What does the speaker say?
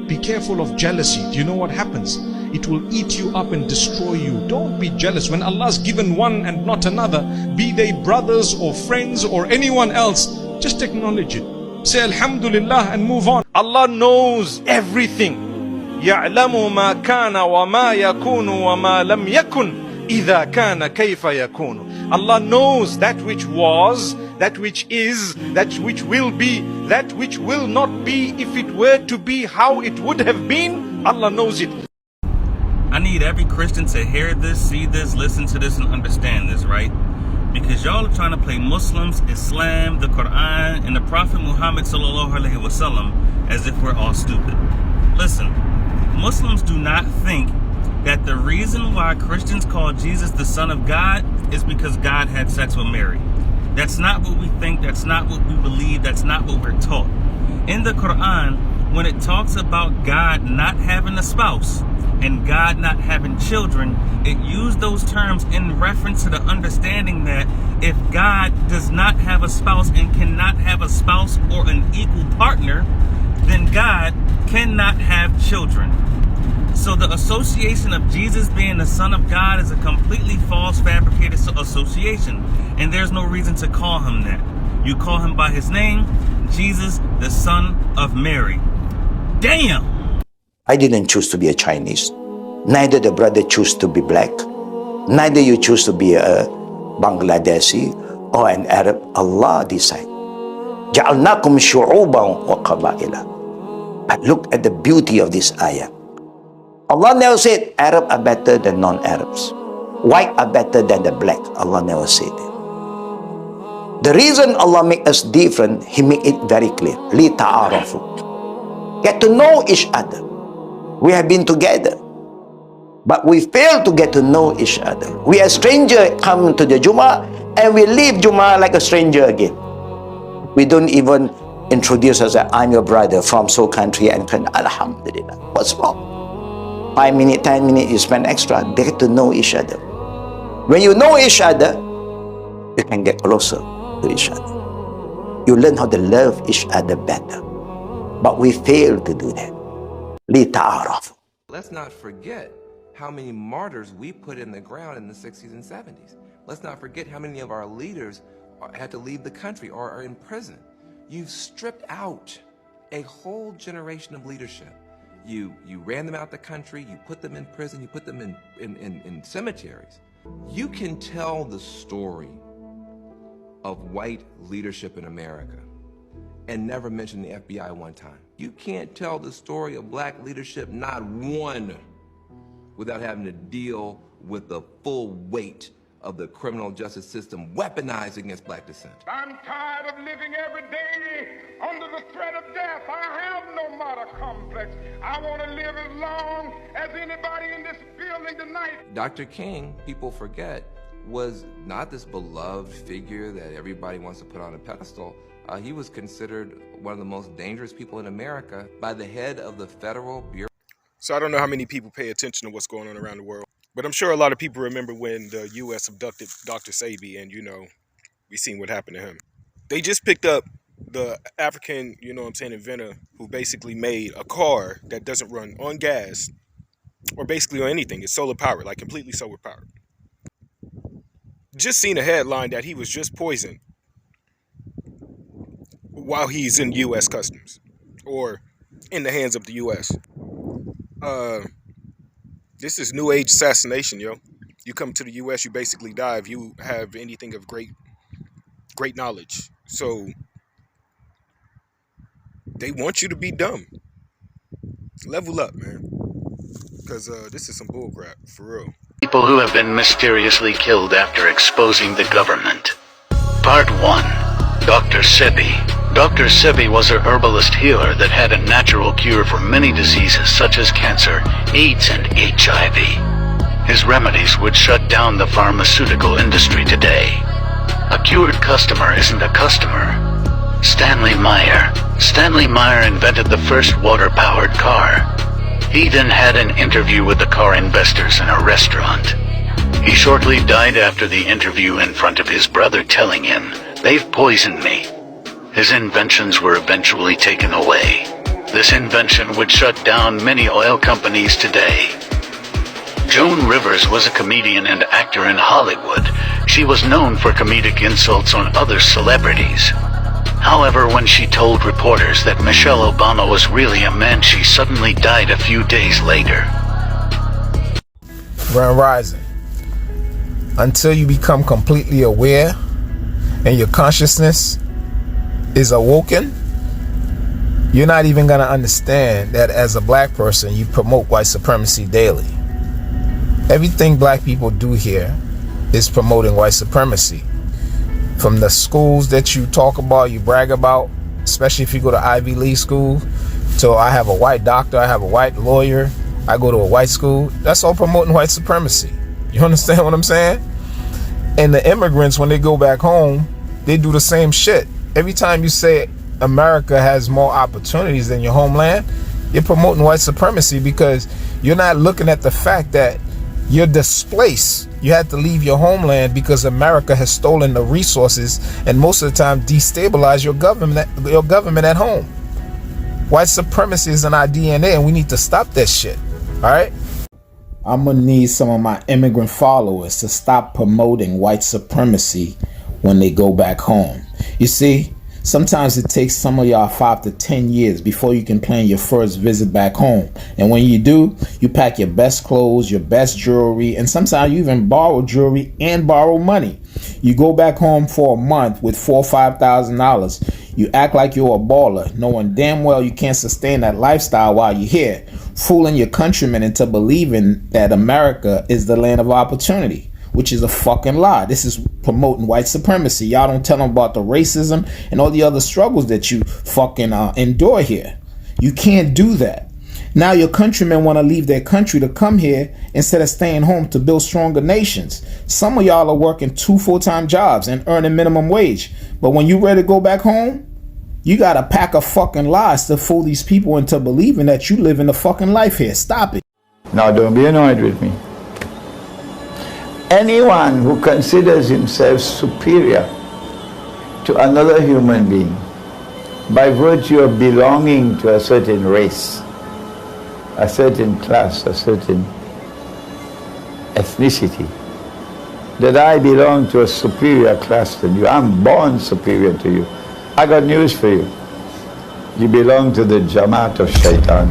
Be careful of jealousy. Do you know what happens? It will eat you up and destroy you. Don't be jealous. When Allah's given one and not another, be they brothers or friends or anyone else, just acknowledge it. Say Alhamdulillah and move on. Allah knows everything. يَعْلَمُ مَا كَانَ وَمَا يَكُونُ وَمَا لَمْ يَكُنْ إِذَا كَانَ كَيْفَ يَكُونُ. Allah knows that which was, that which is, that which will be, that which will not be. If it were to be, how it would have been, Allah knows it. I need every Christian to hear this, see this, listen to this, and understand this, right? Because y'all are trying to play Muslims, Islam, the Quran, and the Prophet Muhammad sallallahu alaihi wasallam as if we're all stupid. Listen, Muslims do not think that the reason why Christians call Jesus the Son of God is because God had sex with Mary. That's not what we think, that's not what we believe, that's not what we're taught. In the Quran, when it talks about God not having a spouse and God not having children, it used those terms in reference to the understanding that if God does not have a spouse and cannot have a spouse or an equal partner, then God cannot have children. So the association of Jesus being the Son of God is a completely false, fabricated association. And there's no reason to call him that. You call him by his name, Jesus, the Son of Mary. Damn! I didn't choose to be a Chinese. Neither the brother chose to be black. Neither you choose to be a Bangladeshi or an Arab. Allah decided. جَعَلْنَاكُمْ شُعُوبًا وَقَبَائِلًا. But look at the beauty of this ayah. Allah never said Arab are better than non-Arabs. White are better than the black. Allah never said it. The reason Allah make us different, He make it very clear. لِتَعَارَفُوا. Get to know each other. We have been together, but we fail to get to know each other. We are stranger come to the Jummah and we leave Jummah like a stranger again. We don't even introduce us as I'm your brother from so country and can Alhamdulillah. What's wrong? 5 minutes, 10 minutes, you spend extra. They get to know each other. When you know each other, you can get closer to each other. You learn how to love each other better. But we fail to do that. Let's not forget how many martyrs we put in the ground in the 60s and 70s. Let's not forget how many of our leaders had to leave the country or are in prison. You've stripped out a whole generation of leadership. You ran them out the country, you put them in prison, you put them in cemeteries. You can tell the story of white leadership in America and never mention the FBI one time. You can't tell the story of black leadership, not one, without having to deal with the full weight of the criminal justice system weaponized against black dissent. I'm tired of living every day under the threat of death. I have no martyr complex. I want to live as long as anybody in this building tonight. Dr. King, people forget, was not this beloved figure that everybody wants to put on a pedestal. He was considered one of the most dangerous people in America by the head of the Federal Bureau. So I don't know how many people pay attention to what's going on around the world, but I'm sure a lot of people remember when the U.S. abducted Dr. Sebi, and, we seen what happened to him. They just picked up the African, inventor who basically made a car that doesn't run on gas or basically on anything. It's solar powered, like completely solar powered. Just seen a headline that he was just poisoned while he's in U.S. Customs or in the hands of the U.S. This is new age assassination, yo. You come to the U.S., you basically die if you have anything of great knowledge. So they want you to be dumb. Level up, man. Because this is some bullcrap, for real. People who have been mysteriously killed after exposing the government. Part 1. Dr. Sebi. Dr. Sebi was a herbalist healer that had a natural cure for many diseases such as cancer, AIDS, and HIV. His remedies would shut down the pharmaceutical industry today. A cured customer isn't a customer. Stanley Meyer. Stanley Meyer invented the first water-powered car. He then had an interview with the car investors in a restaurant. He shortly died after the interview in front of his brother, telling him, "They've poisoned me." His inventions were eventually taken away. This invention would shut down many oil companies today. Joan Rivers was a comedian and actor in Hollywood. She was known for comedic insults on other celebrities. However, when she told reporters that Michelle Obama was really a man, she suddenly died a few days later. Grand Rising. Until you become completely aware and your consciousness is awoken, you're not even going to understand that as a black person, you promote white supremacy daily. Everything black people do here is promoting white supremacy. From the schools that you talk about, you brag about, especially if you go to Ivy League school, so I have a white doctor, I have a white lawyer, I go to a white school, that's all promoting white supremacy. You understand what I'm saying? And the immigrants, when they go back home, they do the same shit. Every time you say America has more opportunities than your homeland, you're promoting white supremacy because you're not looking at the fact that you're displaced. You had to leave your homeland because America has stolen the resources and most of the time destabilized your government at home. White supremacy is in our DNA and we need to stop that shit. All right? I'm gonna need some of my immigrant followers to stop promoting white supremacy when they go back home. You see, sometimes it takes some of y'all 5 to 10 years before you can plan your first visit back home. And when you do, you pack your best clothes, your best jewelry, and sometimes you even borrow jewelry and borrow money. You go back home for a month with $4,000 or $5,000. You act like you're a baller, knowing damn well you can't sustain that lifestyle while you're here, fooling your countrymen into believing that America is the land of opportunity, which is a fucking lie. This is promoting white supremacy. Y'all don't tell them about the racism and all the other struggles that you fucking endure here. You can't do that. Now your countrymen want to leave their country to come here instead of staying home to build stronger nations. Some of y'all are working 2 full-time jobs and earning minimum wage. But when you ready to go back home, you got a pack of fucking lies to fool these people into believing that you live in the fucking life here. Stop it. Now don't be annoyed with me. Anyone who considers himself superior to another human being by virtue of belonging to a certain race, a certain class, a certain ethnicity, that I belong to a superior class than you, I'm born superior to you, I got news for you. You belong to the Jamaat of Shaitan.